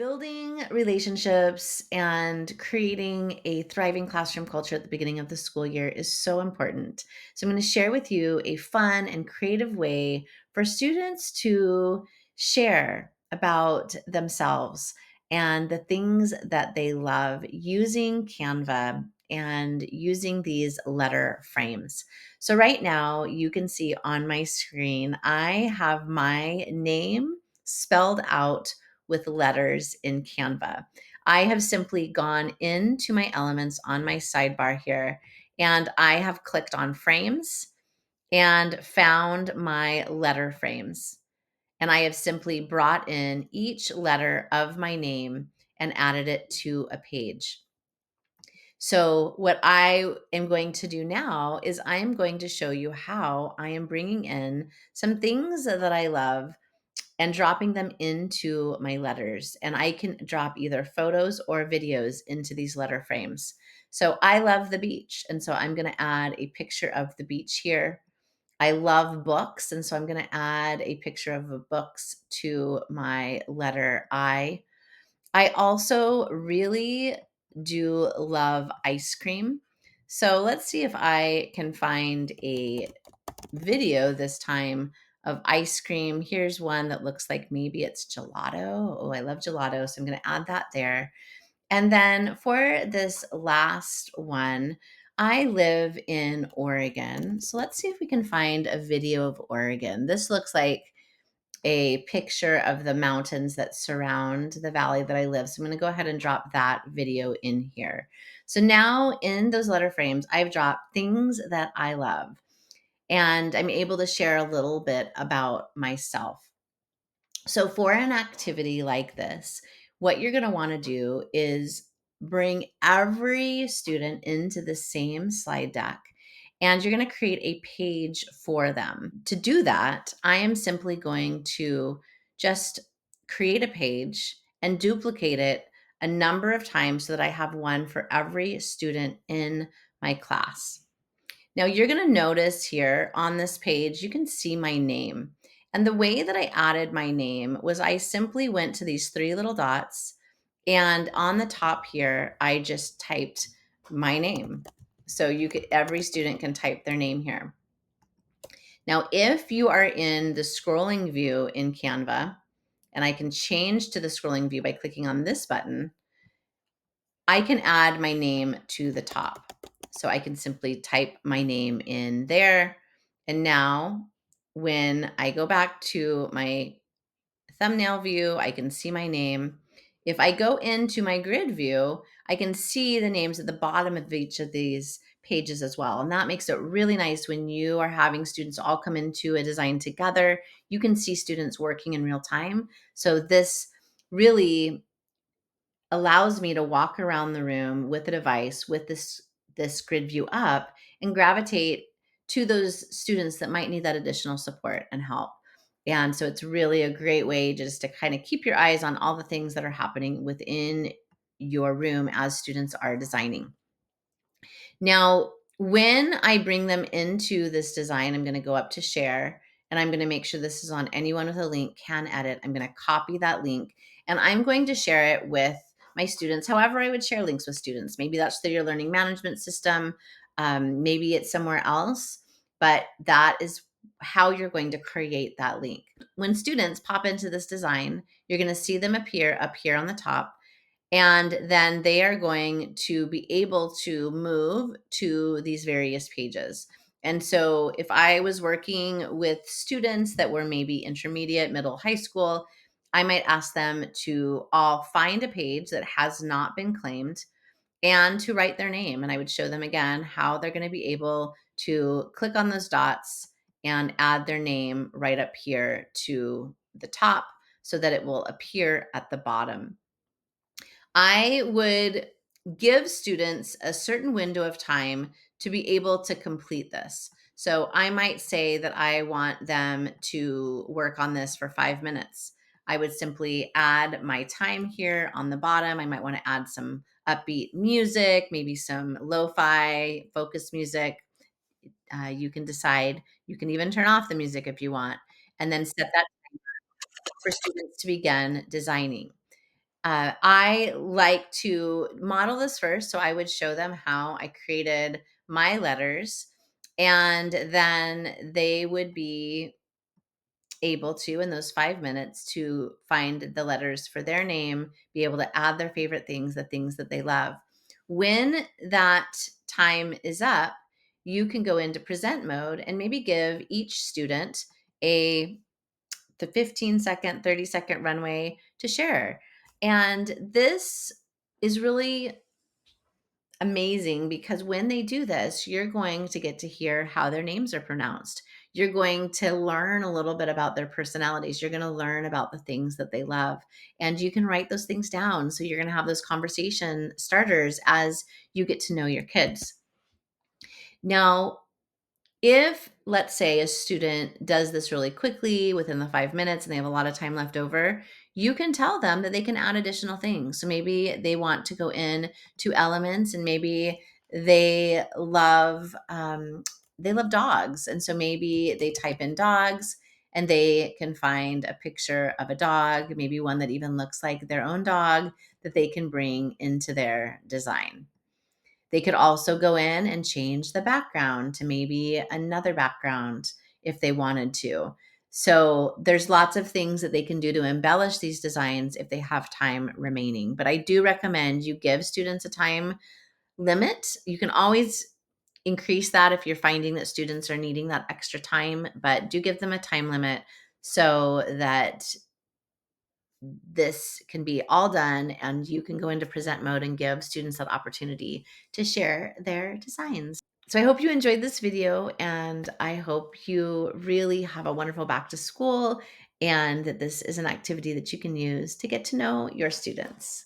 Building relationships and creating a thriving classroom culture at the beginning of the school year is so important. So, I'm going to share with you a fun and creative way for students to share about themselves and the things that they love using Canva and using these letter frames. So, right now, you can see on my screen, I have my name spelled out with letters in Canva. I have simply gone into my elements on my sidebar here, and I have clicked on frames and found my letter frames. And I have simply brought in each letter of my name and added it to a page. So, what I am going to do now is I am going to show you how I am bringing in some things that I love and dropping them into my letters. And I can drop either photos or videos into these letter frames. So I love the beach. And so I'm going to add a picture of the beach here. I love books. And so I'm going to add a picture of the books to my letter I. I also really do love ice cream. So let's see if I can find a video this time of ice cream. Here's one that looks like maybe it's gelato. Oh, I love gelato. So I'm going to add that there. And then for this last one, I live in Oregon. So let's see if we can find a video of Oregon. This looks like a picture of the mountains that surround the valley that I live. So I'm going to go ahead and drop that video in here. So now in those letter frames, I've dropped things that I love and I'm able to share a little bit about myself. So, for an activity like this, what you're going to want to do is bring every student into the same slide deck and you're going to create a page for them. To do that, I am simply going to just create a page and duplicate it a number of times so that I have one for every student in my class. Now you're going to notice here on this page, you can see my name. And the way that I added my name was I simply went to these three little dots and on the top here, I just typed my name. So every student can type their name here. Now, if you are in the scrolling view in Canva, and I can change to the scrolling view by clicking on this button, I can add my name to the top. So I can simply type my name in there. And now when I go back to my thumbnail view, I can see my name. If I go into my grid view, I can see the names at the bottom of each of these pages as well. And that makes it really nice when you are having students all come into a design together. You can see students working in real time. So this really allows me to walk around the room with a device with this grid view up and gravitate to those students that might need that additional support and help. And so it's really a great way just to kind of keep your eyes on all the things that are happening within your room as students are designing. Now, when I bring them into this design, I'm going to go up to share and I'm going to make sure this is on anyone with a link can edit. I'm going to copy that link and I'm going to share it with my students. However, I would share links with students. Maybe that's through your learning management system. Maybe it's somewhere else, but that is how you're going to create that link. When students pop into this design, you're going to see them appear up here on the top and then they are going to be able to move to these various pages. And so if I was working with students that were maybe intermediate, middle, high school, I might ask them to all find a page that has not been claimed and to write their name. And I would show them again how they're going to be able to click on those dots and add their name right up here to the top so that it will appear at the bottom. I would give students a certain window of time to be able to complete this. So I might say that I want them to work on this for 5 minutes. I would simply add my time here on the bottom. I might want to add some upbeat music, maybe some lo-fi focus music. You can decide. You can even turn off the music if you want, and then set that for students to begin designing. I like to model this first. So I would show them how I created my letters, and then they would be able to, in those 5 minutes, to find the letters for their name, be able to add their favorite things, the things that they love. When that time is up, you can go into present mode and maybe give each student a the 15-second, 30-second runway to share. And this is really amazing because when they do this, you're going to get to hear how their names are pronounced. You're going to learn a little bit about their personalities. You're going to learn about the things that they love. And you can write those things down. So you're going to have those conversation starters as you get to know your kids. Now, if, let's say, a student does this really quickly within the 5 minutes and they have a lot of time left over, you can tell them that they can add additional things. So maybe they want to go in to elements, and maybe they love dogs, and so maybe they type in dogs and they can find a picture of a dog, maybe one that even looks like their own dog, that they can bring into their design. They could also go in and change the background to maybe another background if they wanted to. So there's lots of things that they can do to embellish these designs if they have time remaining. But I do recommend you give students a time limit. You can always increase that if you're finding that students are needing that extra time, but do give them a time limit so that this can be all done and you can go into present mode and give students that opportunity to share their designs. So I hope you enjoyed this video, and I hope you really have a wonderful back to school and that this is an activity that you can use to get to know your students.